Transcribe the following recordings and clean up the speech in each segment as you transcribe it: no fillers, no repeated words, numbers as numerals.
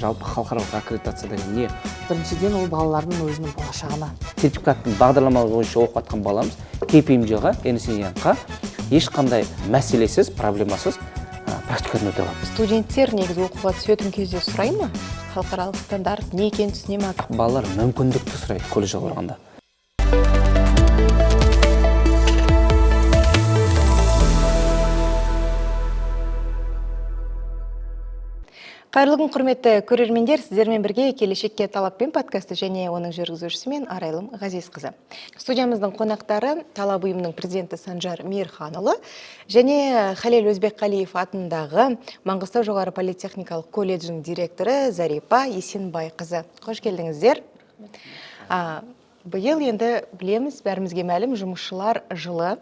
жалпы халықаралық аккредитация деген не? Біріншіден ол балалардың өзінің болашағына. Сертификаттың бағдарламасы бойынша оқып жатқан баламыз KPMG-ға, Ernst & Young-ға ешқандай мәселесіз, проблемасыз практикадан өте алады. Студенттер негізі оқуға түсетін кезде сұрай ма? Халықаралық стандарт не екенін түсіне ме? Балалар мүмкіндікті сұрайды колледжге барғанда. Қайырлы күн, құрметті көрермендер, сіздермен бірге келешекке талаппен подкасты және оның жүргізушісі мен Арайлым Ғазизқызы. Студиямыздың қонақтары талап ұйымының президенті Санжар Мейірханұлы және Халел Өзбекқалиев атындағы Маңғыстау жоғары политехникалық колледжінің директоры Зарипа Есенбайқызы. Қош келдіңіздер. Биыл енді білеміз, бәрімізге мәлім, жұмысшылар жылы.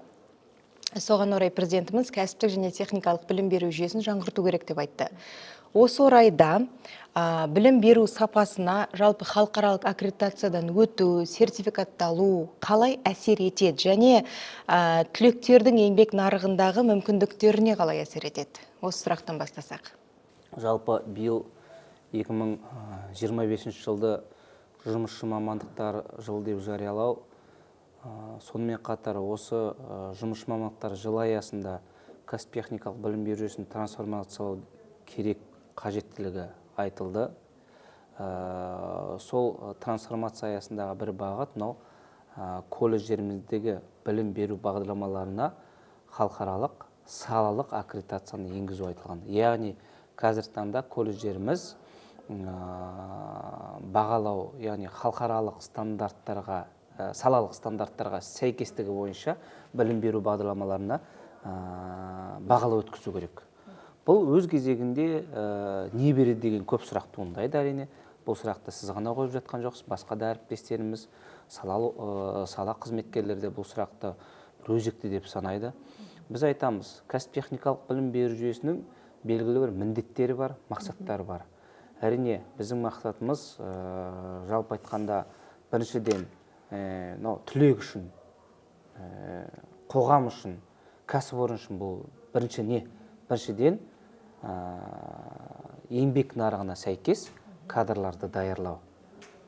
Соған орай президентіміз кәсіптік және техникалық білім беру жүйесін жаңғырту керек деп айтты. Осы орайда білім беру сапасына жалпы халықаралық аккредитациядан өту, сертификатталу қалай әсер етеді және түлектердің еңбек нарығындағы мүмкіндіктеріне қалай әсер етеді? Осы сұрақтан бастасақ. Жалпы биыл 2025 жылды жұмысшы мамандықтар жылы деп жариялау, сонымен қатар осы жұмысшы мамандықтар жылы аясында кәсіп техникалық білім беру жүйесін трансформациялау керек қажеттілігі айтылды. Сол трансформация аясындағы бір бағыт мынау колледждеріміздегі білім беру бағдарламаларына халықаралық салалық аккредитацияны енгізу айтылған. Яғни қазіргі таңда колледждеріміз бағалау, яғни халықаралық стандарттарға, салалық стандарттарға сәйкестігі бойынша білім беру бағдарламаларына бағалау өткізу керек. Бұл өз кезегінде не береді деген көп сұрақ туындайды әрине. Бұл сұрақты сіз ғана қойып жатқан жоқсыз, басқа да әріптестеріміз, сала қызметкерлері де бұл сұрақты өзекті деп санайды. Біз айтамыз, кәсіп техникалық білім беру жүйесінің белгілі бір міндеттері бар, мақсаттары бар. Әрине, біздің мақсатымыз жалпы айтқанда біріншіден түлек үшін, қоғам үшін, кәсіпорын үшін бұл бірінші не? Біріншіден еңбек нарығына сәйкес кадрларды даярлау,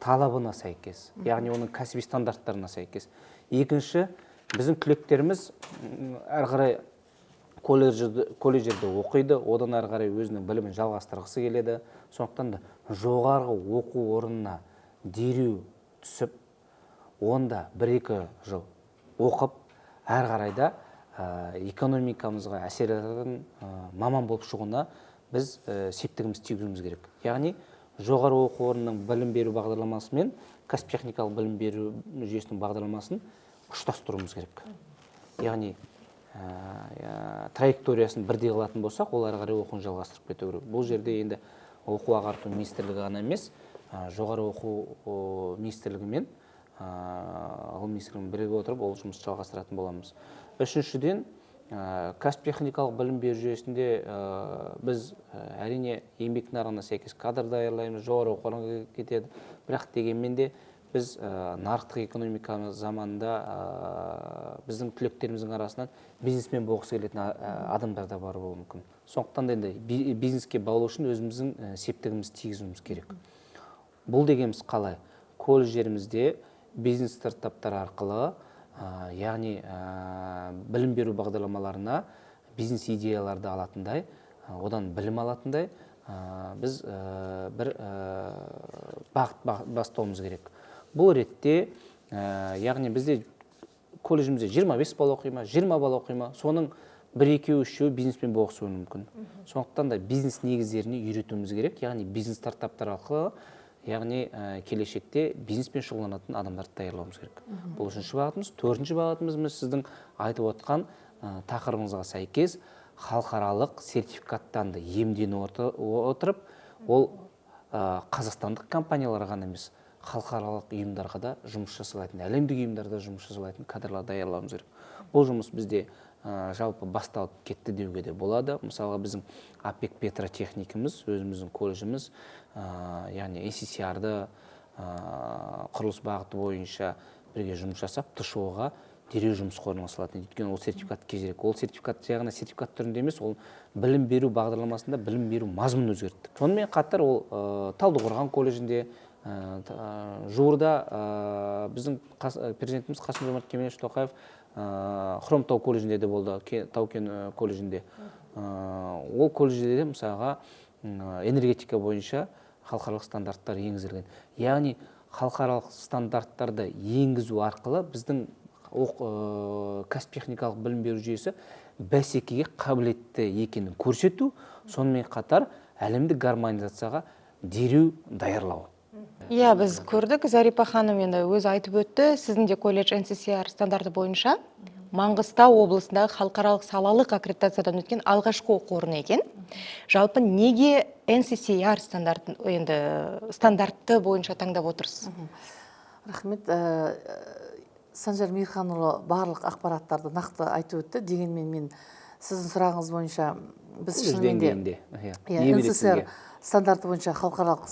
талабына сәйкес, яғни оның кәсіби стандарттарына сәйкес. Екінші, біздің түлектеріміз әрі қарай колледждерде оқиды, одан әрі қарай өзінің білімін жалғастырғысы келеді. Сондықтан да жоғарғы оқу орнына дереу түсіп, онда 1-2 жыл оқып, әрі қарайда экономикамызға әсер ететін маман болып шығуына біз септігіміз тигізуіміз керек. Яғни жоғары оқу орнының білім беру бағдарламасы мен кәсіп техникалық білім беру жүйесінің бағдарламасын ұштастыруымыз керек. Яғни траекториясын бірдей қылатын болсақ, ол әрі қарай оқуын жалғастырып кету керек. Бұл жерде енді оқу ағарту министрлігі ғана емес, жоғары оқу министрлігі мен ғылым министрлігімен біріге отырып ол жұмысты жалғастыратын боламыз. Үшіншіден, кәсіп техникалық білім беру жүйесінде біз әрине еңбек нарығына сәйкес кадр даярлаймыз, жоғары оқу орнына кетеді. Бірақ дегенмен де біз нарықтық экономика заманында біздің түлектеріміздің арасынан бизнесмен болғысы келетін адамдар да бар болуы мүмкін. Сондықтан да енді бизнеске баулу үшін өзіміздің септігімізді тигізуіміз керек. Бұл дегеніміз қалай? Колледждерімізде бизнес стартаптар арқылы, яғни білім беру бағдарламаларына бизнес идеяларды алатындай, одан білім алатындай біз бір бағыт бастауымыз керек. Бұл ретте, яғни бізде колледжімізде 25 бала оқи ма, 20 бала оқи ма, соның 1-2-3 бизнеспен болғысы мүмкін. Сондықтан да бизнес негіздеріне үйретуіміз керек, яғни бизнес стартаптар арқылы, яғни келешекте бизнеспен шұғылданатын адамдарды даярлауымыз керек. Бұл үшінші бағытымыз. Төртінші бағытымыз сіздің айтып отқан тақырыбыңызға сәйкес халықаралық сертификаттанды иемдене отырып, ол қазақстандық компаниялар ғана емес, халықаралық ұйымдарға да жұмыс жасалатын, әлемдік ұйымдарда жұмыс жасалатын кадрлар даярлауымыз керек. Бұл жұмыс бізде жалпы басталып кетті деуге де болады. Мысалға біздің АПЕК Петротехникіміз, өзіміздің колледжіміз, яғни SCCR-ды құрылыс бағыты бойынша бірге жұмыс жасап, ТШО-ға дереу жұмысқа орналастырылады. Өйткені ол сертификат керек. Ол сертификат жай ғана сертификат түрінде емес, ол білім беру бағдарламасында білім беру мазмұнын өзгерттік. Сонымен қатар ол Талдықорған колледжінде, жуырда біздің президентіміз Қасым-Жомарт Кемелевич Тоқаев Хромтау колледжінде де болды, Тау-Кен колледжінде. Ол колледжде де мысалға энергетика бойынша халықаралық стандарттар енгізілген. Яғни халықаралық стандарттарды енгізу арқылы біздің кәсіп-техникалық білім беру жүйесі бәсекеге қабілетті екенін көрсету, сонымен қатар әлемдік гармонизацияға дереу даярлау. Иә, біз көрдік, Зарипа ханым енді өзі айтып өтті, сіздің де колледж NCCR стандарты бойынша Маңғыстау облысындағы халықаралық салалық аккредитациядан өткен алғашқы оқу орны екен. Жалпы неге NCCR стандартты бойынша таңдап отырсыз? Рахмет. Санжар Мейірханұлы барлық ақпараттарды нақты айтып өтті. Дегенмен мен сіздің сұрағыңыз бойынша біз шынымен де NCCR стандарты бойынша халықаралық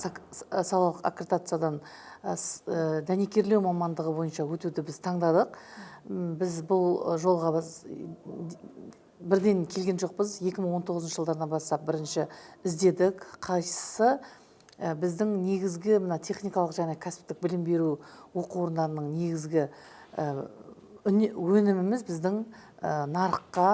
салалық аккредитациядан дәнекерлеу мамандығы бойынша өтуді біз таңдадық. Біз бұл жолға бірден келген жоқпыз. 2019 жылдардан бастап бірінші іздедік. Қайсысы біздің негізгі техникалық және кәсіптік білім беру оқу орындарының негізгі өніміміз біздің нарыққа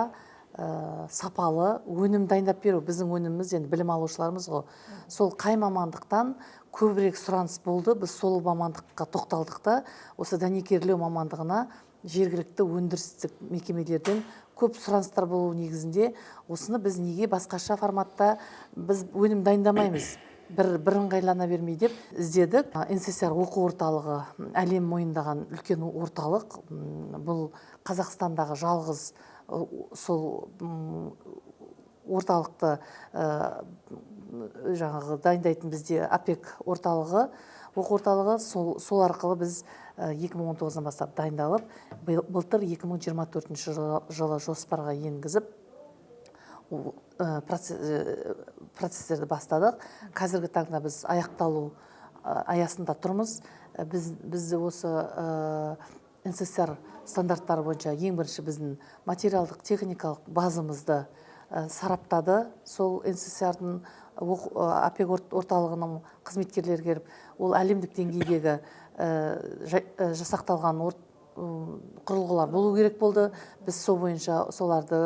сапалы өнім дайындап беру. Біздің өніміміз енді білім алушыларымыз ғой. Сол қай мамандықтан көбірек сұраныс болды, біз сол мамандыққа тоқталдық та, осы дәнекерлеу мамандығына жергілікті өндірістік мекемелерден көп сұраныстар болу негізінде осыны біз неге басқаша форматта біз өнім дайындамаймыз, бірыңғайлана бермей деп іздедік. NCCR оқу орталығы әлем мойындаған үлкен орталық. Бұл Қазақстандағы жалғыз сол орталықты жаңағы дайындайтын бізде АПЕК орталығы, оқу орталығы. Сол арқылы біз 2019-дан бастап дайындалып, былтыр 2024 жылы жоспарға енгізіп процесстерді бастадық. Қазіргі таңда біз аяқталу аясында тұрмыз. Біз осы NCCR стандарттары бойынша ең бірінші біздің материалдық техникалық базымызды сараптады. Сол NCCR-дың АПЕК орталығының қызметкерлері келіп, ол әлемдік деңгейдегі жасақталған құрылғылар болу керек болды. Біз сол бойынша соларды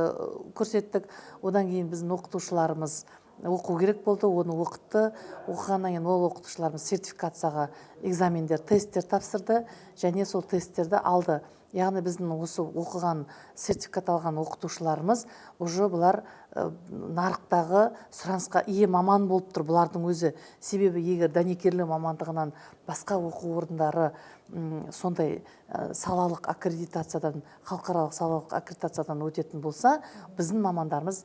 көрсеттік. Одан кейін біздің оқытушыларымыз оқу керек болды, оны оқытты. Оқығаннан кейін ол оқытушыларымыз сертификацияға экзамендер, тесттер тапсырды және сол тесттерді алды. Яғни біздің осы оқыған, сертификат алған оқытушыларымыз уже бұлар нарықтағы сұранысқа ие маман болып тұр, бұлардың өзі. Себебі егер дәнекерлеу мамандығынан басқа оқу орындары сондай салалық аккредитациядан, халықаралық салалық аккредитациядан өтетін болса, біздің мамандарымыз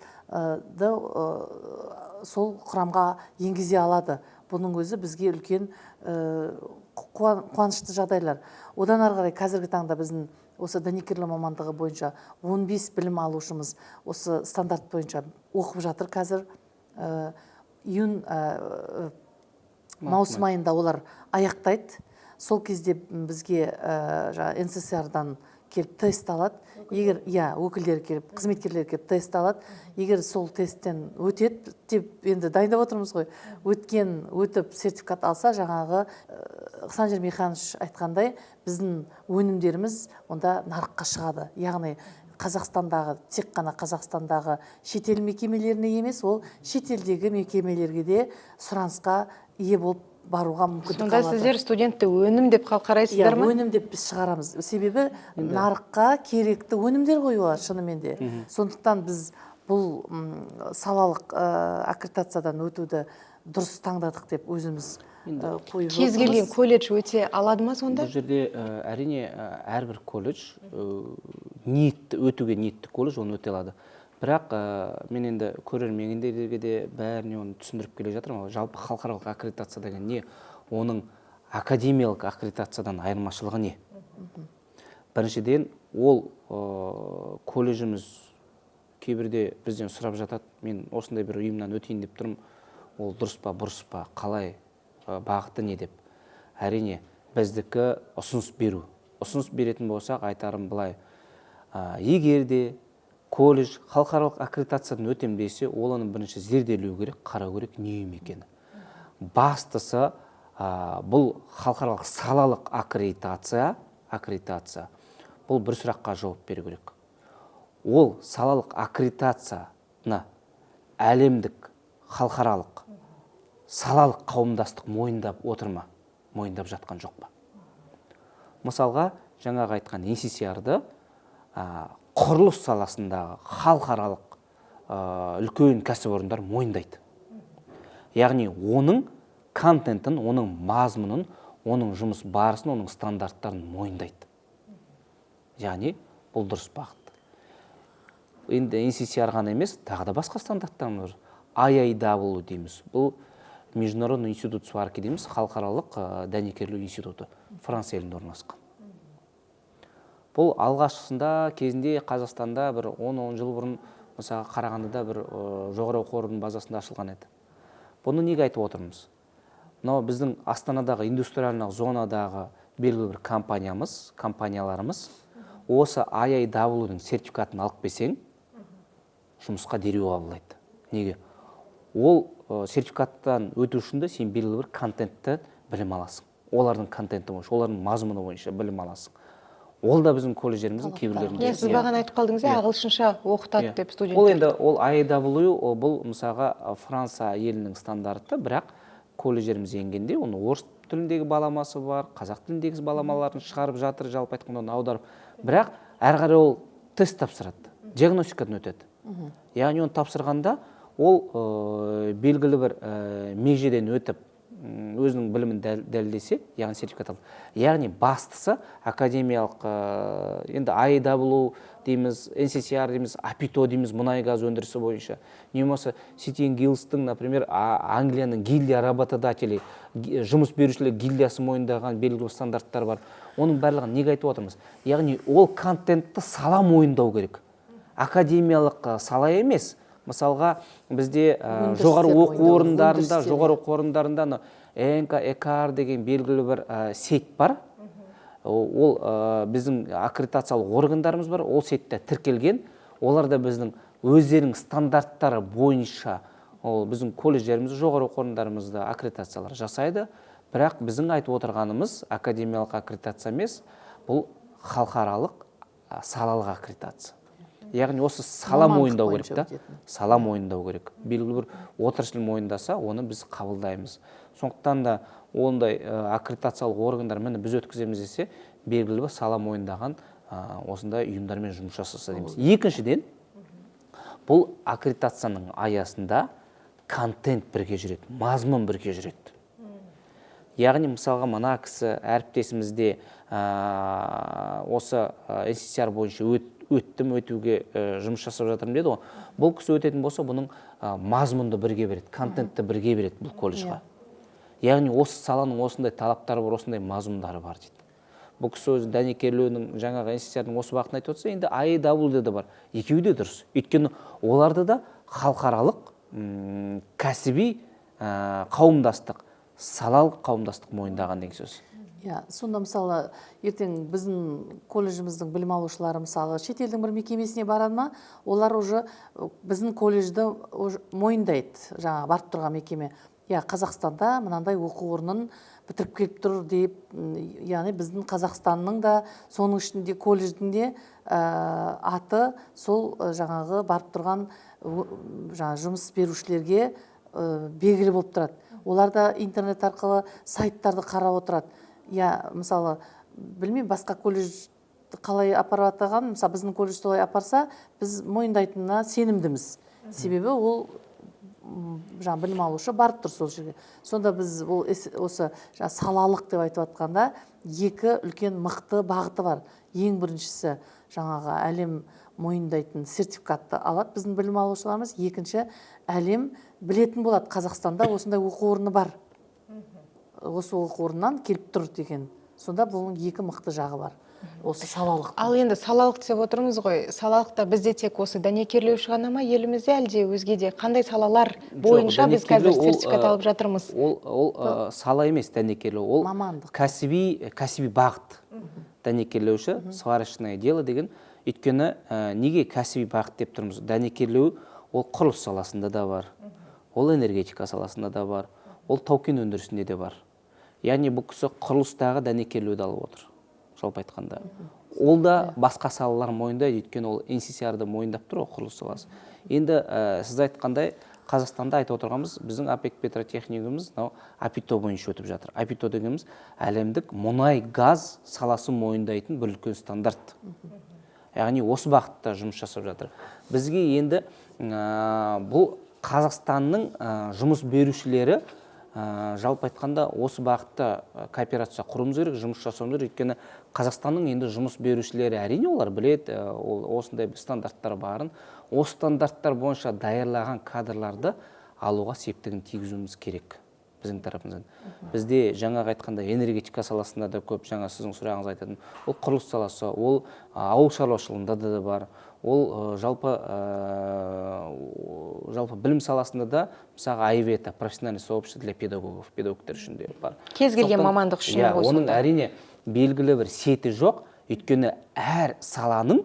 сол құрамға енгізе алады. Бұның өзі бізге үлкен қуанышты жағдайлар. Одан ары қарай қазіргі таңда біздің осы дәнекерлеу мамандығы бойынша 15 білім алушымыз осы стандарт бойынша оқып жатыр қазір. Маусым айында олар аяқтайды. Сол кезде бізге NCCR-дан келіп тест алады. Егер өкілдері келіп, қызметкерлер келіп тест алады. Егер сол тесттен өтеді деп енді дайындап отырмыз ғой. Өтіп сертификат алса, жаңағы Санжар Мейірханович айтқандай, біздің өнімдеріміз онда нарыққа шығады. Яғни Қазақстандағы, тек қана Қазақстандағы шетел мекемелеріне емес, ол шетелдегі мекемелерге де сұранысқа ие болып баруға мүмкіндік алады. Сонда сіздер студентті өнім деп қарайсыздар ма? Өнім деп біз шығарамыз. Себебі нарыққа керекті өнімдер ғой олар шынымен де. Сондықтан біз бұл салалық аккредитациядан өтуді дұрыс таңдадық деп өзіміз қойып отырмыз. Кез келген колледж өте алады ма сонда? Бұл жерде әрине әрбір колледж өтуге ниетті колледж оны өте алады. Бірақ мен енді көрермендерге де бәріне оны түсіндіріп келе жатырмын. Жалпы халықаралық аккредитация деген не? Оның академиялық аккредитациядан айырмашылығы не? Біріншіден, ол колледжіміз кейбірде бізден сұрап жатады. Мен осындай бір ұйымнан өтейін деп тұрмын. Ол дұрыс па, бұрыс па, қалай, бағыты не деп. Әрине, біздікі ұсыныс беру. Ұсыныс беретін болсақ, айтарым былай. егер де колледж халықаралық аккредитациядан өтем десе, ол оны бірінші зерделеу керек, қарау керек не екені. Бастысы бұл халықаралық салалық аккредитация бұл бір сұраққа жауап беру керек. Ол салалық аккредитацияны әлемдік халықаралық салалық қауымдастық мойындап отыр ма, мойындап жатқан жоқ па? Мысалға, жаңағы айтқан NCCR-ды құрылыс саласындағы халықаралық үлкен кәсіпорындар мойындайды. Яғни оның контентін, оның мазмұнын, оның жұмыс барысын, оның стандарттарын мойындайды. Яғни бұл дұрыс бағыт. Енді NCCR ғана емес, тағы да басқа стандарттарымыз бар. IIW дейміз. Бұл Международный институт сварки дейміз, халықаралық дәнекерлеу институты, Франция елінде орналасқан. Бұл алғашқысында кезінде Қазақстанда бір 10 жыл бұрын, мысалы Қарағандыда бір жоғары оқу орнының базасында ашылған еді. Бұны неге айтып отырмыз? Мынау біздің Астанадағы индустриальный зонадағы белгілі бір компанияларымыз осы IIW-ның сертификатын алып келсең, жұмысқа дереу қабылдайды. Неге? Ол сертификаттан өту үшін де сен белгілі бір контентті білім аласың. Олардың контенті бойынша, олардың мазмұны бойынша білім аласың. Ол да біздің колледждеріміздің кейбірлерінде. Сіз бағана айтып қалдыңыз, ағылшынша оқытады деп студенттер. Ол енді ол IIW, бұл мысалға Франция елінің стандарты, бірақ колледждеріміз енгенде оны орыс тіліндегі баламасы бар, қазақ тіліндегі баламаларын шығарып жатыр, жалпы айтқанда оны аударып. Бірақ әрі қарай ол тест тапсырады, диагностикадан өтеді. Яғни оны тапсырғанда ол белгілі бір межеден өтіп, өзінің білімін дәлелдесе, яғни сертификат алып. Яғни бастысы академиялық, енді IIW дейміз, NCCR дейміз, APITO дейміз, мұнай газ өндірісі бойынша. Не болмаса City & Guilds'тың, например, Англияның гильдия работодателей, жұмыс берушілер гильдиясы мойындаған белгілі стандарттар бар. Оның барлығын неге айтып отырмыз? Яғни ол контентті сала мойындау керек. Академиялық сала емес. Мысалға, бізде жоғары оқу орындарында ЭКАР деген белгілі бір сет бар. Ол біздің аккредитациялық органдарымыз бар. Ол сетте тіркелген. Олар да біздің өздерінің стандарттары бойынша біздің колледждеріміз, жоғары оқу орындарымызда аккредитациялар жасайды. Бірақ біздің айтып отырғанымыз академиялық аккредитация емес, бұл халықаралық салалық аккредитация. Яғни осы сала мойындау керек та, сала мойындау керек. Белгілі бір отырышыл мойындаса, оны біз қабылдаймыз. Сондықтан да ондай аккредитациялық органдар міне біз өткіземіз десе, белгілі бір сала мойындаған осындай ұйымдармен жұмыс жасаса дейміз. Екіншіден, бұл аккредитацияның аясында контент бірге жүреді, мазмұн бірге жүреді. Яғни мысалға мына кісі әріптесімізде осы NCCR бойынша өтуге жұмыс жасап жатырмын деді ғой. Бұл кісі өтетін болса, бұның мазмұнды бірге береді, контентті бірге береді бұл колледжға. Яғни осы саланың осындай талаптары бар, осындай мазмұндары бар дейді. Бұл кісі өзі дәнекерлеудің жаңағы NCCR-ның осы бағытын айтып отырса, енді IIW де бар. Екеуі де дұрыс. Өйткені оларды да халықаралық кәсіби қауымдастық, салалық қауымдастық мойындаған деген сөз. Сонда мысалы ертең біздің колледжіміздің білім алушылары мысалы шетелдің бір мекемесіне барады ма, олар уже біздің колледжді мойындайды, жаңа барып тұрған мекеме. Қазақстанда мынандай оқу орнын бітіріп келіп тұр деп, яғни біздің Қазақстанның да соның ішінде колледждің де аты сол жаңағы барып тұрған жұмыс берушілерге белгілі болып тұрады. Олар да интернет арқылы сайттарды қарап отырады. Мысалы, білмеймін, басқа колледж қалай апарып атаған, мысалы біздің колледж солай апарса, біз мойындайтынына сенімдіміз. Себебі ол білім алушы барып тұр сол жерге. Сонда біз осы салалық деп айтып атқанда екі үлкен мықты бағыты бар. Ең біріншісі жаңағы әлем мойындайтын сертификатты алады біздің білім алушыларымыз. Екінші, әлем білетін болады, Қазақстанда осындай оқу орны бар. Осы оқу орнынан келіп тұр деген. Сонда бұның екі мықты жағы бар. Осы салалық. Ал енді салалық деп отырмыз ғой. Салалықта бізде тек осы дәнекерлеуші ғана ма, елімізде әлде өзге де қандай салалар бойынша біз қазір сертификат алып жатырмыз? Ол сала емес дәнекерлеу, ол кәсіби бағыт. Дәнекерлеуші, сварочное дело деген. Өйткені неге кәсіби бағыт деп тұрмыз? Дәнекерлеу ол құрылыс саласында да бар, ол энергетика саласында да бар, ол тау-кен өндірісінде де бар. Яғни бұл кісі құрылыстағы дәнекерлеуді алып отыр, жалпы айтқанда. Ол да басқа салалар мойындайды, өйткені ол NCCR-ды мойындап тұр, құрылыс саласы. Енді сіз айтқандай, Қазақстанда айтып отырғанымыз, біздің АПЭК петротехникумыз АПИТО бойынша өтіп жатыр. АПИТО дегеніміз әлемдік мұнай газ саласы мойындайтын бір үлкен стандарт. Яғни осы бағытта жұмыс жасап жатыр. Бізге енді бұл Қазақстанның жұмыс берушілері жалпы айтқанда осы бағытта кооперация құруымыз керек, жұмыс жасауымыз керек. Өйткені Қазақстанның енді жұмыс берушілері әрине олар білет, осындай стандарттар барын. Осы стандарттар бойынша даярлаған кадрларды алуға септігін тигізуіміз керек біздің тарапымыздан. Бізде жаңағы айтқанда энергетика саласында да көп, жаңа сіздің сұрағыңыз айтатын, ол құрылыс саласы, ол ауыл шаруашылығында да бар, ол жалпы білім саласында да, мысалы АИВЕТА, профессиональное сообщество для педагогов, педагогтар үшін де бар. Кез келген мамандық үшін осында. Оның әрине белгілі бір сеті жоқ, өйткені әр саланың,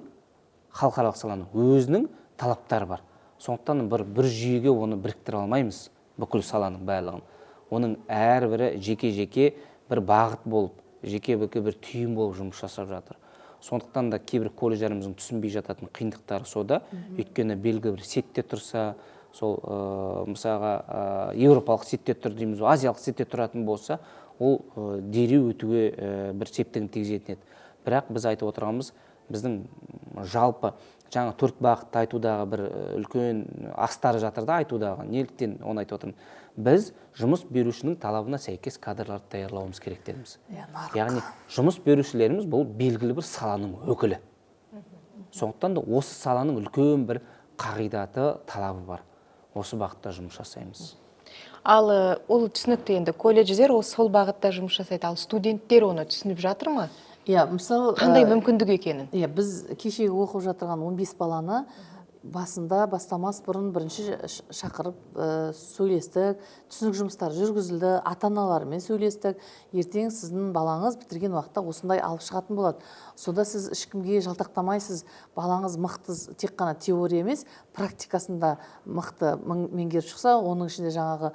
халықаралық саланың өзінің талаптары бар. Сондықтан бір жүйеге оны біріктіре алмаймыз, бүкіл саланың барлығын. Оның әрбірі жеке-жеке бір бағыт болып, жеке-жеке бір түйін болып жұмыс жасап жатыр. Сондықтан да кейбір колледждеріміздің түсінбей жататын қиындықтары сода, өйткені белгілі бір сетте тұрса, сол мысалға еуропалық сетте тұр дейміз, азиялық сетте тұратын болса, ол дереу өтуге бір септігін тигізетін еді. Бірақ біз айтып отырғанымыз, біздің жалпы жаңа 4 бағытты айтудағы бір үлкен астары жатыр да айтудағы. Неліктен оны айтып отырмын? Біз жұмыс берушінің талабына сәйкес кадрларды даярлауымыз керек дедіміз. Яғни жұмыс берушілеріміз бұл белгілі бір саланың өкілі. Сондықтан да осы саланың үлкен бір қағидаты, талабы бар. Осы бағытта жұмыс жасаймыз. Ал ол түсінікті, енді колледждер сол бағытта жұмыс жасайды, ал студенттер оны түсініп жатыр ма? Мысалы, қандай мүмкіндік екенін? Біз кешегі оқып жатырған 15 баланы басында бастамас бұрын бірінші шақырып сөйлестік, түсінік жұмыстар жүргізілді, ата-аналармен сөйлестік. Ертең сіздің балаңыз бітірген уақытта осындай алып шығатын болады. Сонда сіз ешкімге жалтақтамайсыз, балаңыз мықты тек қана теория емес, практикасында мықты меңгеріп шықса, оның ішінде жаңағы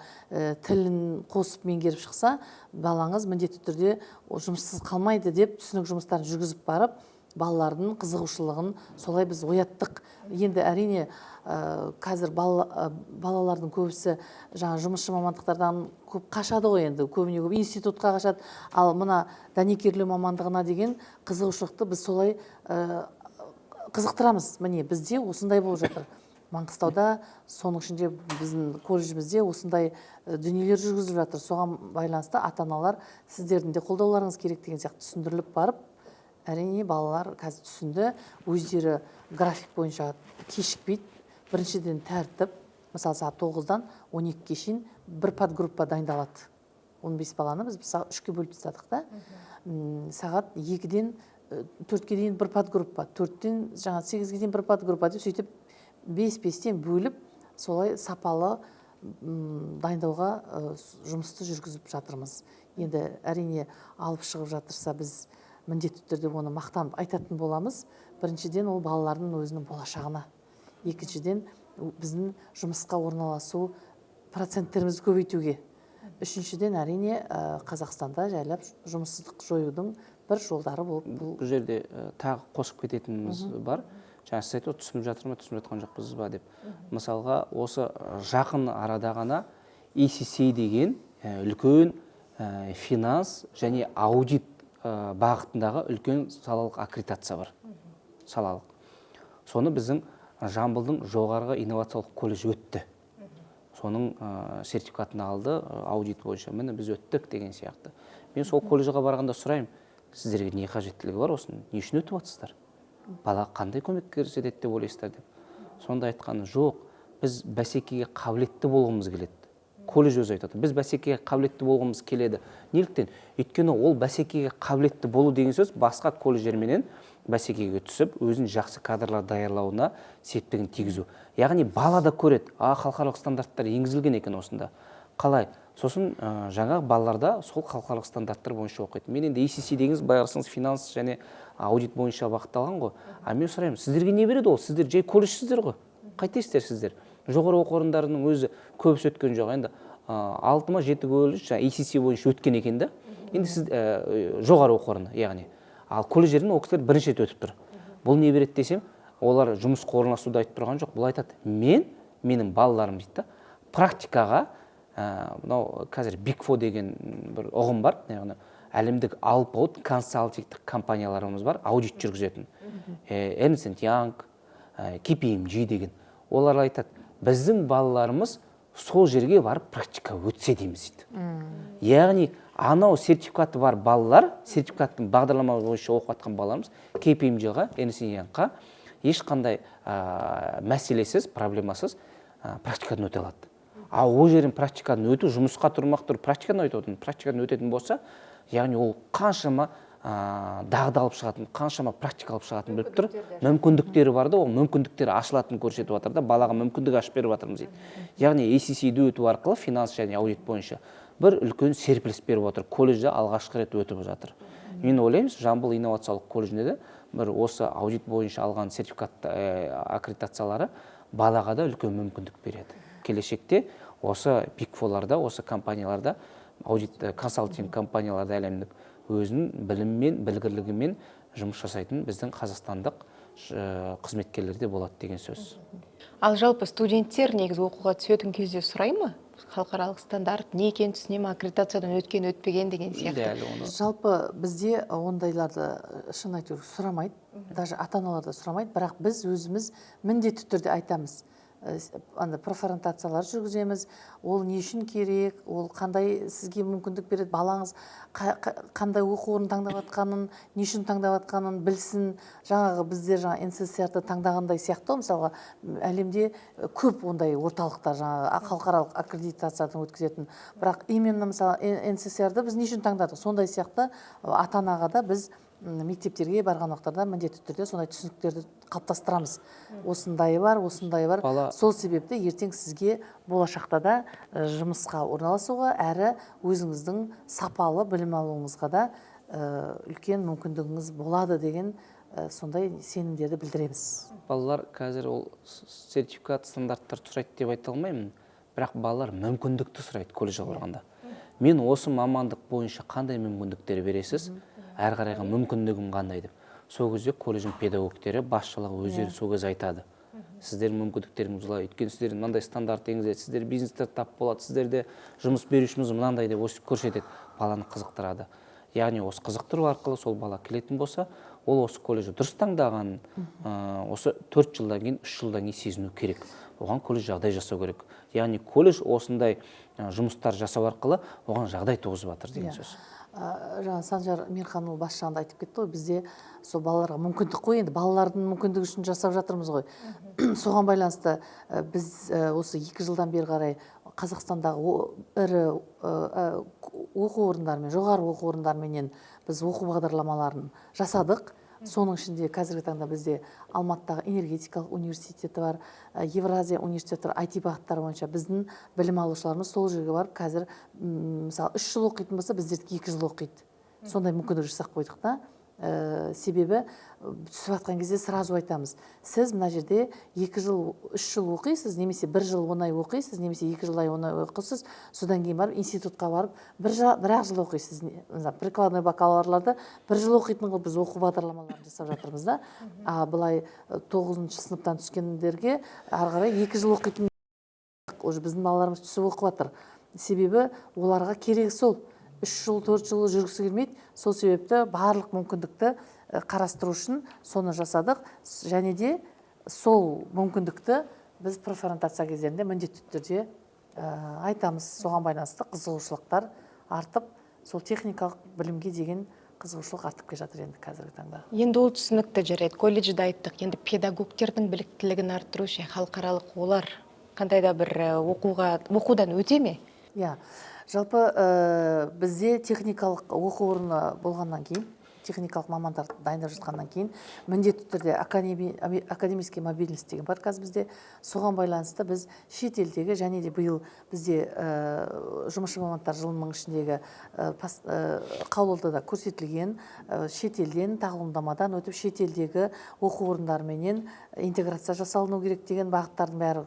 тілін қосып меңгеріп шықса, балаңыз міндетті түрде жұмыссыз қалмайды деп түсінік жұмыстарын жүргізіп барып, балалардың қызығушылығын солай біз ояттық. Енді әрине қазір балалардың көбісі жаңа жұмысшы мамандықтардан көп қашады ғой, енді көбіне көп институтқа қашады. Ал мына дәнекерлеу мамандығына деген қызығушылықты біз солай қызықтырамыз. Міне бізде осындай болып жатыр. Маңғыстауда соның ішінде біздің колледжімізде осындай дүниелер жүргізіліп жатыр. Соған байланысты ата-аналар сіздердің де қолдауларыңыз керек деген сияқты түсіндіріліп барып, әрине балалар қазір түсінді, өздері график бойынша кешікпейді. Біріншіден тәртіп, мысалы сағат 9-дан 12-ге шейін бір подгруппа дайындалады. 15 баланы біз 3-ке бөліп тастадық та. Сағат 2-ден 4-ке дейін бір подгруппа, 4-тен жаңа 8-ге дейін бір подгруппа деп сөйтіп 5-5-тен бөліп, солай сапалы дайындауға жұмысты жүргізіп жатырмыз. Енді әрине алып шығып жатырса біз міндетті түрде оны мақтанып айтатын боламыз. Біріншіден ол балалардың өзінің болашағына. Екіншіден біздің жұмысқа орналасу проценттерімізді көбейтуге. Үшіншіден әрине Қазақстанда жайлап жұмыссыздық жоюдың бір жолдары болып. Бұл жерде тағы қосып кететініміз бар. Жаңа сіз айтып түсініп жатыр ма, түсініп жатқан жоқпыз ба деп. Мысалға осы жақын арада ғана ECC деген үлкен финанс және аудит бағытындағы үлкен салалық аккредитация бар. Салалық. Соны біздің Жамбылдың жоғарғы инновациялық колледж өтті. Соның сертификатын алды аудит бойынша. Міне біз өттік деген сияқты. Мен сол колледжға барғанда сұраймын, сіздерге не қажеттілігі бар осының? Не үшін өтіп жатсыздар? Бала қандай көмек көрсетеді деп ойлайсыздар деп. Сонда айтқаны жоқ, біз бәсекеге қабілетті болғымыз келеді. Колледж өзі айтады, біз бәсекеге қабілетті болғымыз келеді. Неліктен? Өйткені ол бәсекеге қабілетті болу деген сөз басқа колледждерменен бәсекеге түсіп, өзін жақсы кадрлар даярлауына септігін тигізу. Яғни бала да көреді, халықаралық стандарттар енгізілген екен осында. Қалай? Сосын жаңағы балаларда сол халықаралық стандарттар бойынша оқиды. Мен енді ECC дегеніңіз байғарсыңыз финанс және аудит бойынша бағытталған ғой. Мен сұраймын, сіздерге не береді ол? Сіздер жай колледжсіздер ғой. Қайтесіздер сіздер? Жоғары оқу орындарының өзі көбісі өткен жоқ. Енді 6-7 колледж ECC бойынша өткен екен да. Енді сіз жоғары оқу орны, яғни. Ал колледждерден ол кісілер бірінші рет өтіп тұр. Бұл не береді десем, олар жұмысқа орналасуды айтып тұрған жоқ. Бұл айтады, менің балаларым дейді, практикаға мынау қазір Big Four деген бір ұғым бар, яғни әлемдік алпауыт консалтингтік компанияларымыз бар, аудит жүргізетін. Ernst & Young, KPMG деген. Олар айтады, біздің балаларымыз сол жерге барып практика өтсе дейміз дейді. Яғни анау сертификаты бар балалар, сертификаттың бағдарлама бойынша оқып жатқан балаларымыз KPMG-ға, Ernst & Young-ға ешқандай мәселесіз, проблемасыз практикадан өте алады. Ол жерін практикадан өту, жұмысқа тұрмақ тұр, практикадан өтетін болса, яғни ол қаншама дағды алып шығатын, қаншама практика алып шығатын біліп тұр, мүмкіндіктері бар да, ол мүмкіндіктері ашылатынын көрсетіп жатыр да, балаға мүмкіндік ашып беріп жатырмыз дейді. Яғни ECC-ді өту арқылы финанс және аудит бойынша бір үлкен серпіліс беріп отыр, колледжде алғашқы рет өтіп жатыр. Мен ойлаймын, Жамбыл инновациялық колледжінде де бір осы аудит бойынша алған сертификат аккредитациялары балаға да үлкен мүмкіндік береді. Келешекте осы Big Four-ларда, осы компанияларда, аудит консалтинг компанияларда әлемдік өзінің біліммен, білгірлігімен жұмыс жасайтын біздің қазақстандық қызметкерлерде болады деген сөз. Ал жалпы студенттер негізі оқуға түсетін кезде сұрай ма? Халықаралық стандарт не екенін түсіне ме, аккредитациядан өткен, өтпеген деген сияқты. Жалпы бізде ондайларды шын айту сұрамайды, даже ата-аналар да сұрамайды, бірақ біз өзіміз міндетті түрде айтамыз. Профориентациялар жүргіземіз, ол не үшін керек, ол қандай сізге мүмкіндік береді, балаңыз қандай оқу орнын таңдап жатқанын, не үшін таңдап жатқанын білсін. Жаңағы біздер НССР-ді таңдағандай сияқты, мысалға әлемде көп ондай орталықтар, жаңағы халықаралық аккредитациядан өткізетін. Бірақ именно мысалы НССР-ді біз не үшін таңдадық? Сондай сияқты ата-анаға да біз мектептерге барған уақыттарда міндетті түрде сондай түсініктерді қалыптастырамыз. Осындайы бар. Сол себепті ертең сізге болашақта да жұмысқа орналасуға, әрі өзіңіздің сапалы білім алуыңызға да үлкен мүмкіндігіңіз болады деген сондай сенімдерді білдіреміз. Балалар қазір ол сертификат стандарттар сұрайды деп айта алмаймын, бірақ балалар мүмкіндікті сұрайды колледжге барғанда. Мен осы мамандық бойынша қандай мүмкіндіктер бересіз? Әр қарайға мүмкіндігім қандай деп. Сол кезде колледждің педагогтері, басшылығы өздері сол кезде айтады. Сіздердің мүмкіндіктеріңіз былай, өйткені сіздердің мынандай стандарт енгізеді, сіздер бизнесте тап болады, сіздерде жұмыс берушіміз мынандай деп көрсетеді, баланы қызықтырады. Яғни осы қызықтыру арқылы сол бала келетін болса, ол осы колледжді дұрыс таңдағанын осы 4 жылдан кейін, 3 жылдан кейін сезіну керек. Оған колледж жағдай жасау керек. Яғни колледж осындай жұмыстар жасау арқылы оған жағдай туғызып жатыр деген сөз. Жаңа Санжар Мирханұлы бас жағында айтып кетті ғой, бізде сол балаларға мүмкіндік қой, енді балалардың мүмкіндігі үшін жасап жатырмыз ғой. Соған байланысты біз осы 2 жылдан бері қарай Қазақстандағы ірі оқу орындарымен, жоғары оқу орындарменен біз оқу бағдарламаларын жасадық. Соның ішінде қазіргі таңда бізде Алматыдағы энергетикалық университеті бар, Евразия университеті IT бағыттары бойынша біздің білім алушыларымыз сол жерге барып, қазір мысалы 3 жыл оқитын болса, біздердікі 2 жыл оқиды. Сондай мүмкіндік жасап қойдық та. Себебі түсіп жатқан кезде сразу айтамыз. Сіз мына жерде 2 жыл, 3 жыл оқисыз, немесе 1 жыл 10 ай оқисыз, немесе 2 жыл 10 ай оқисыз, содан кейін барып институтқа барып 1 жыл оқисыз. Прикладной бакалаврларды 1 жыл оқитын қылып біз оқу бағдарламаларын жасап жатырмыз да. Былай 9-шы сыныптан түскендерге ары қарай 2 жыл оқитын уже біздің балаларымыз түсіп оқып жатыр. Себебі оларға керек сол 3 жыл, 4 жыл жүргісі келмейді. Сол себепті барлық мүмкіндікті қарастыру үшін соны жасадық. Және де сол мүмкіндікті біз профориентация кездерінде міндетті түрде айтамыз. Соған байланысты қызығушылықтар артып, сол техникалық білімге деген қызығушылық артып келе жатыр енді қазіргі таңда. Енді ол түсінікті жарайды. Колледжде айттық. Енді педагогтердің біліктілігін арттыру үшін халықаралық олар қандай да бір оқудан өте ме? Жалпы бізде техникалық оқу орны болғаннан кейін техникалық мамандарды дайындап жатқаннан кейін міндетті түрде академический мобильность деген бар қазір бізде. Соған байланысты біз шетелдегі және де биыл бізде жұмысшы мамандар жылының ішіндегі қаулыда да көрсетілген шетелден тағылымдамадан өтіп шетелдегі оқу орындарыменен интеграция жасалыну керек деген бағыттардың бәрі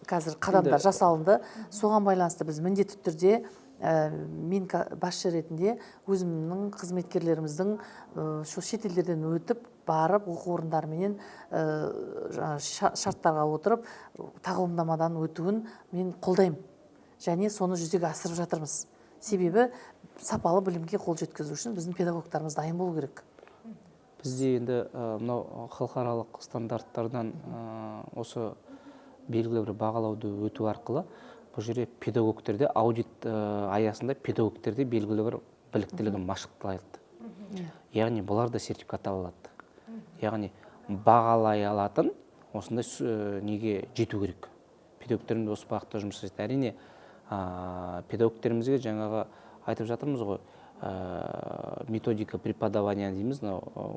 қазір қадамдар жасалынды. Соған байланысты біз міндетті түрде мен басшы ретінде өзімнің қызметкерлеріміздің шетелдерден өтіп барып оқу орындарыменен шарттарға отырып тағылымдамадан өтуін мен қолдаймын және соны жүзеге асырып жатырмыз. Себебі сапалы білімге қол жеткізу үшін біздің педагогтарымыз дайын болу керек. Бізде енді мынау халықаралық стандарттардан осы белгілі бір бағалауды өту арқылы бұл жерде педагогтерде аудит аясында педагогтерде белгілі бір біліктілігін машықталады. Яғни бұлар да сертификат алады. Яғни бағалай алатын осындай неге жету керек. Педагогтеріміз осы бағытта жұмыс жасайды. Әрине педагогтерімізге жаңағы айтып жатырмыз ғой, методика преподавания дейміз,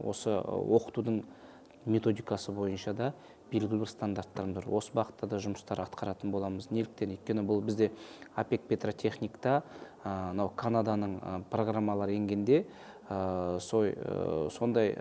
осы оқытудың методикасы бойынша да белгілі бір стандарттарымыз бар. Осы бағытта да жұмыстар атқаратын боламыз. Неліктен? Өйткені бұл бізде АПЕК Петротехникта Канаданың программалары енгенде сондай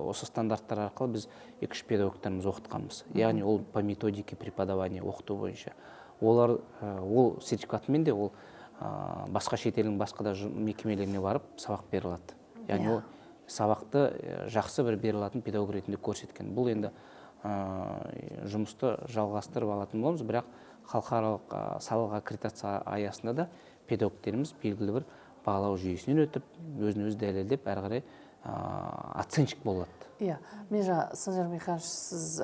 осы стандарттар арқылы біз 2-3 педагогтарымыз оқытқанбыз. Яғни ол по методике преподавания оқыту бойынша. Ол сертификатымен де ол басқа шетелдің басқа да мекемелеріне барып сабақ бере алады. Яғни ол сабақты жақсы бір бере алатын педагог ретінде көрсеткен. Бұл енді жұмысты жалғастырып алатын боламыз, бірақ халықаралық салалық аккредитация аясында да педагогтеріміз белгілі бір бағалау жүйесінен өтіп, өзін-өзі дәлелдеп, әрі қарай оценщик болады. Иә, мен Санжар Михайлович, сіз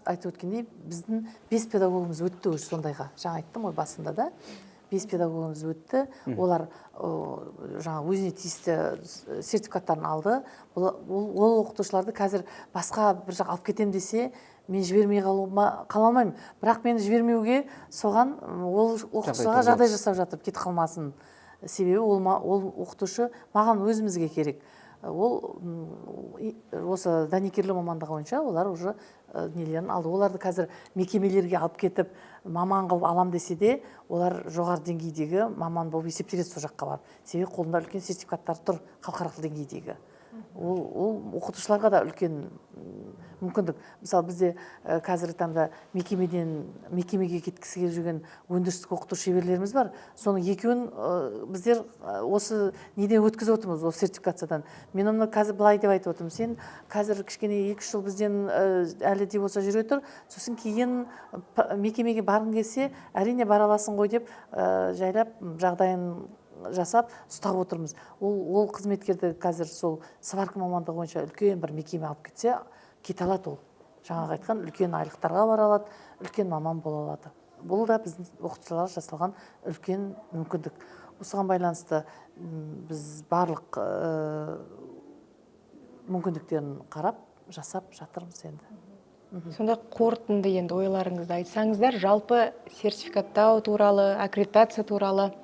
айтып өткендей, біздің 5 педагогымыз өтті сондайға. Жаңа айттым ғой басында да. 5 педагогымыз өтті. Олар жаңа өзіне тиісті сертификаттарын алды. Ол оқытушыларды қазір басқа бір жақ алып кетем десе, мен жібермей қала алмаймын. Бірақ мені жібермеуге соған ол оқытушыға жағдай жасап жатыр, кетіп қалмасын. Себебі ол оқытушы маған өзімізге керек. Осы дәнекерлеу мамандығы бойынша олар уже нелерін алды. Оларды қазір мекемелерге алып кетіп, маман қылып алам десе де, олар жоғары деңгейдегі маман болып есептеледі сол жаққа барып. Себебі қолында үлкен сертификаттар тұр халықаралық деңгейдегі. Ол оқытушыларға да үлкен мүмкіндік. Мысалы, бізде қазіргі таңда мекемеге кеткісі келіп жүрген өндірістік оқытушы шеберлеріміз бар. Соның екеуін біздер осы неден өткізіп отырмыз, осы сертификациядан. Мен оны қазір былай деп айтып отырмын. Сен қазір кішкене 2 жыл бізден әлі де болса жүре тұр. Сосын кейін мекемеге барғың келсе, әрине бара аласың ғой деп жайлап жағдайын жасап ұстап отырмыз. Ол қызметкерді қазір сол сварка мамандығы бойынша үлкен бір мекеме алып кетсе, кете алады ол. Жаңағы айтқан үлкен айлықтарға бара алады, үлкен маман бола алады. Бұл да біздің оқытушыларға жасалған үлкен мүмкіндік. Осыған байланысты біз барлық мүмкіндіктерін қарап, жасап жатырмыз енді. Сонда қорытынды енді ойларыңызды айтсаңыздар, жалпы сертификаттау туралы, аккредитация туралы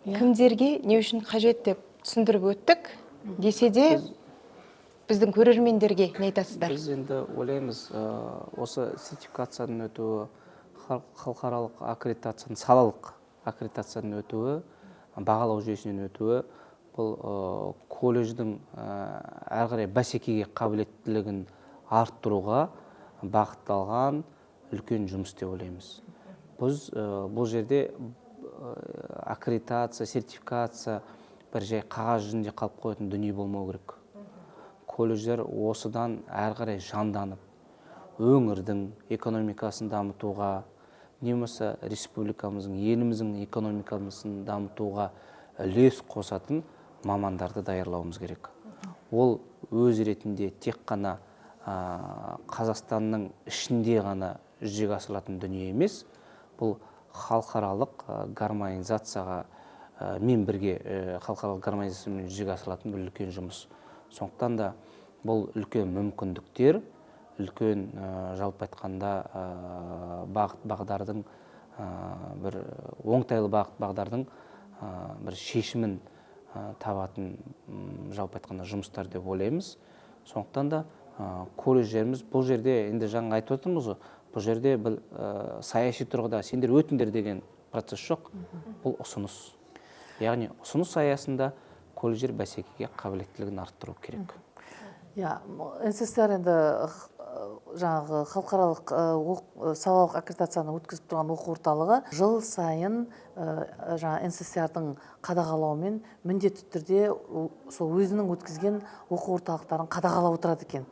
кімдерге не үшін қажет деп түсіндіріп өттік, десе де біздің көрермендерге не айтасыздар? Біз енді ойлаймыз, осы сертификацияның өтуі, халықаралық аккредитацияның, салалық аккредитацияның өтуі, бағалау жүйесінен өтуі, бұл колледждің әрі қарай бәсекеге қабілеттілігін арттыруға бағытталған үлкен жұмыс деп ойлаймыз. Бұл жерде аккредитация, сертификация бір жай қағаз жүзінде қалып қоятын дүние болмау керек. Колледждер осыдан әрі қарай жанданып, өңірдің экономикасын дамытуға, немесе республикамыздың, еліміздің экономикасын дамытуға үлес қосатын мамандарды даярлауымыз керек. Ол өз ретінде тек қана Қазақстанның ішінде ғана жүзеге асырылатын дүние емес, бұл халықаралық гармонизацияға мен бірге халықаралық гармонизациямен жүзеге асырылатын бір үлкен жұмыс. Сондықтан да бұл үлкен мүмкіндіктер, үлкен жалпы айтқанда бағдардың бір оңтайлы бағдардың бір шешімін табатын жалпы айтқанда жұмыстар деп ойлаймыз. Сондықтан да колледждеріміз бұл жерде енді жаңа айтып отырмыз ғой, бұл жерде бұл саяси тұрғыда сендер өтіңдер деген процесс жоқ, бұл ұсыныс. Яғни ұсыныс аясында колледждер бәсекеге қабілеттілігін арттыру керек. Иә, НССР енді жаңағы халықаралық салалық аккредитацияны өткізіп тұрған оқу орталығы жыл сайын жаңа НССР-дың қадағалауымен міндетті түрде сол өзінің өткізген оқу орталықтарын қадағалап отырады екен.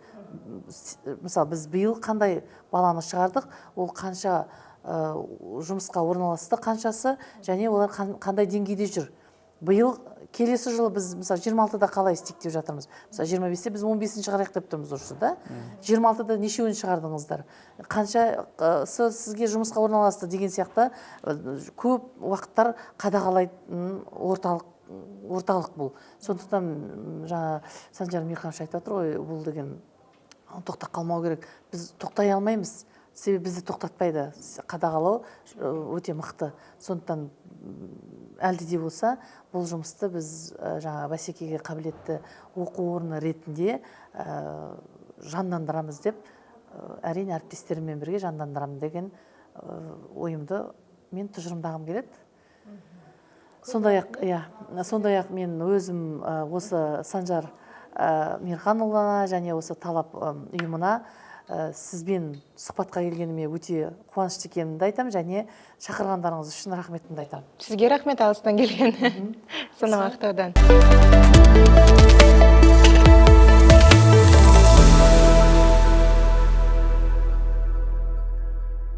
Мысалы, біз биыл қандай баланы шығардық, ол қанша жұмысқа орналасты, қаншасы, және олар қандай деңгейде жүр. Биыл келесі жылы біз мысалы 26-да қалай істейік деп жатырмыз. Мысалы 25-те біз 15-ін шығарайық деп тұрмыз осы да. 26-да нешеуін шығардыңыздар? Қаншасы сізге жұмысқа орналасты деген сияқты көп уақыттар қадағалайтын орталық бұл. Сондықтан жаңа Санжар Мирханович айтып отыр ғой, бұл деген тоқтап қалмау керек. Біз тоқтай алмаймыз. Себебі бізді тоқтатпайды. Қадағалау өте мықты. Сондықтан әлде де болса бұл жұмысты біз жаңа бәсекеге қабілетті оқу орны ретінде жандандырамыз деп, әрине әріптестеріммен бірге жандандырамын деген ойымды мен тұжырымдағым келеді. Сондай-ақ мен өзім осы Санжар Мирханұлына және осы талап ұйымына сізбен сұхбатқа келгеніме өте қуанышты екенімді айтамын, және шақырғандарыңыз үшін рахметімді айтамын. Сізге рахмет алыстан келген. Соны мақтаудан.